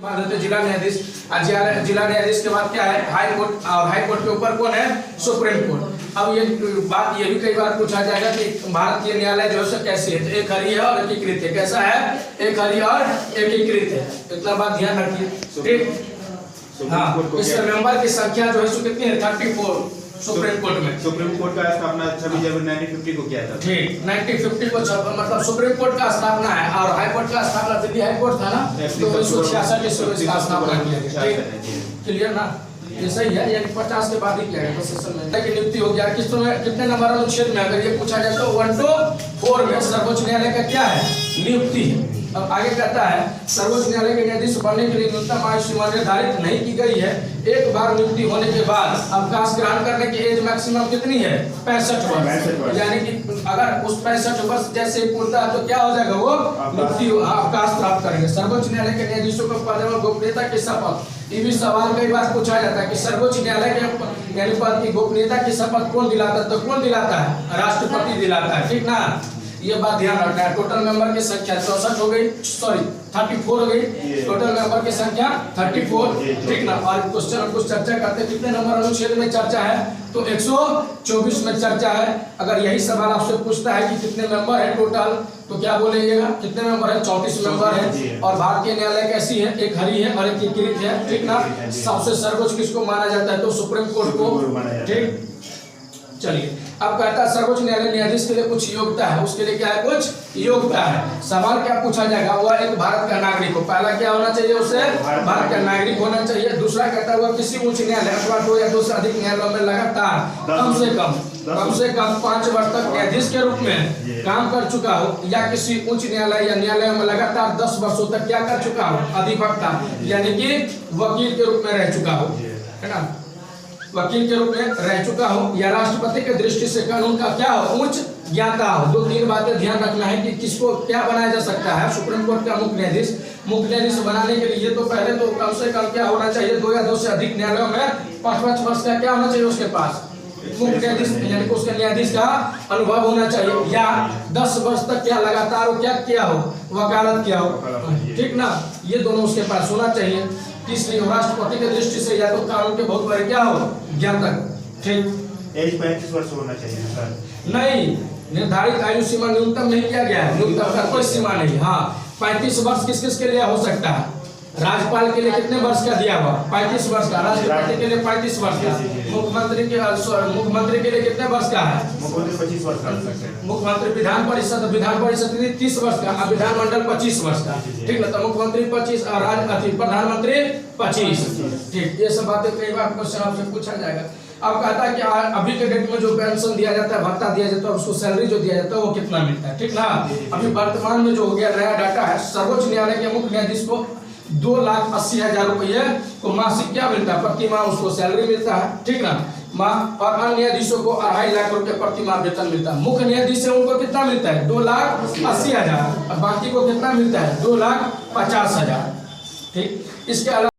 जिला न्यायाधीश। जिला न्यायाधीश के बाद क्या है हाई कोर्ट, और हाई कोर्ट के ऊपर कौन है सुप्रीम कोर्ट। अब ये बात ये भी कई बार पूछा जाएगा कि भारतीय न्यायालय जो है कैसी है, तो एक हरी है और एकीकृत है। कैसा है? एक हरी और एकीकृत है। इतना बात ध्यान रखिए, ठीक। हाँ, इस मेंबर की संख्या जो है सो कितनी है? 34 सुप्रीम कोर्ट में। सुप्रीम कोर्ट का स्थापना 26 जनवरी 1950 को किया था। ठीक, 1950 को मतलब सुप्रीम कोर्ट का स्थापना है, और हाई कोर्ट का स्थापना दिल्ली हाई कोर्ट था ना, तो 1966 ईस्वी का स्थापना किया गया। क्लियर ना? ये सही है, यानी 50 के बाद ही किया गया सेशन में। की नियुक्ति हो गया कितने नंबर अनुच्छेद में? अगर ये पूछा जाए तो 1 to 4 में सर्वोच्च न्यायालय का क्या है? नियुक्ति है। अब आगे कहता है सर्वोच्च न्यायालय के न्यायाधीश बनने के लिए न्यूनतम आयु सीमा निर्धारित नहीं की गई है। एक बार नियुक्ति होने के बाद अवकाश ग्रहण करने की एज मैक्सिमम कितनी है? 65 वर्ष। यानी कि अगर उस 65 वर्ष जैसे पूर्ता है तो क्या हो जाएगा? वो नियुक्ति अवकाश प्राप्त करेंगे। सर्वोच्च न्यायालय के न्यायाधीशों को पद एवं गोपनीयता की शपथ, ये भी सवाल कई बार पूछा जाता है कि सर्वोच्च न्यायालय के यानी पद की गोपनीयता की शपथ कौन दिलाता है? तो कौन दिलाता है? राष्ट्रपति दिलाता है, ठीक ना? ये बात ध्यान रखना है। टोटल मेंबर की संख्या 64 हो गई, सॉरी 34 हो गई। टोटल मेंबर की संख्या 34, ठीक ना? और क्वेश्चन हम कुछ चर्चा करते हैं कितने नंबर अनुच्छेद में चर्चा है, तो 124 में चर्चा है। अगर यही सवाल आपसे पूछता है कि कितने मेंबर है टोटल, तो क्या बोलेगा? कितने मेंबर है? 34 मेंबर है। और भारतीय न्यायालय कैसी है? एक हरी है और एक एकीकृत है, ठीक ना? सबसे सर्वोच्च किसको माना जाता है? तो सुप्रीम कोर्ट को, ठीक। चलिए, अब कहता है सर्वोच्च न्यायालय न्यायाधीश के लिए कुछ योग्यता है। उसके लिए क्या है? कुछ योग्यता है। सवाल क्या पूछा जाएगा? वह एक भारत का नागरिक हो। पहला क्या होना चाहिए? उसे भारत का नागरिक होना चाहिए। दूसरा कहता है वह किसी उच्च न्यायालय अथवा 2 या 2 से अधिक न्यायालयों में लगातार कम से कम 5 वर्ष तक न्यायाधीश के रूप में काम कर चुका हो, या किसी उच्च न्यायालय या न्यायालय में लगातार 10 वर्षों तक क्या कर चुका हो? अधिवक्ता यानी कि वकील के रूप में रह चुका हो, है ना? वकील के रूप में रह चुका हो, या राष्ट्रपति के दृष्टि से कानून का क्या हो? उच्च ज्ञाता हो। 2-3 बातें ध्यान रखना है कि किसको क्या बनाया जा सकता है। सुप्रीम कोर्ट का मुख्य न्यायाधीश बनाने के लिए तो पहले तो कम से कम क्या होना चाहिए? 2 या 2 से अधिक न्यायालयों में 5 वर्ष का क्या होना चाहिए उसके पास? मुख्य न्यायाधीश यानी कि उसके न्यायाधीश का अनुभव होना चाहिए, या 10 वर्ष तक क्या लगातार क्या किया हो? वकालत किया हो, ठीक ना? ये दोनों उसके पास होना चाहिए। तीसरी, राष्ट्रपति के दृष्टि से या तो कानून के बहुत बड़े क्या हो? ज्ञातक, ठीक। एज 35 वर्ष होना चाहिए सर। नहीं, निर्धारित आयु सीमा न्यूनतम नहीं किया गया है, न्यूनतम का कोई सीमा नहीं। हाँ, 35 वर्ष किस के लिए हो सकता है? राज्यपाल के लिए कितने वर्ष का दिया हुआ? 35 वर्ष का। राष्ट्रपति के लिए 35 वर्ष का। मुख्यमंत्री के लिए कितने वर्ष का है? मुख्यमंत्री 25 वर्ष का। मुख्यमंत्री विधान परिषद के लिए 30 वर्ष का, विधानमंडल 25 वर्ष का, ठीक ना? तो मुख्यमंत्री 25 और प्रधानमंत्री 25, ठीक। ये सब बातें कई बार क्वेश्चन आपसे पूछा जाएगा। अब कहता है कि अभी के डेट में जो पेंशन दिया जाता है, भत्ता दिया जाता है, उसको सैलरी जो दिया जाता है वो कितना मिलता है, ठीक ना? अभी वर्तमान में जो हो गया नया डाटा है, सर्वोच्च न्यायालय के मुख्य न्यायाधीश को 2,80,000 रुपये को मासिक क्या मिलता है? प्रति माह उसको सैलरी मिलता है, ठीक ना? और अन्य न्यायाधीशों को 2.5 लाख रुपए प्रति माह वेतन मिलता है। मुख्य न्यायाधीश से उनको कितना मिलता है? 2,80,000। और बाकी को कितना मिलता है? 2,50,000, ठीक। इसके अलावा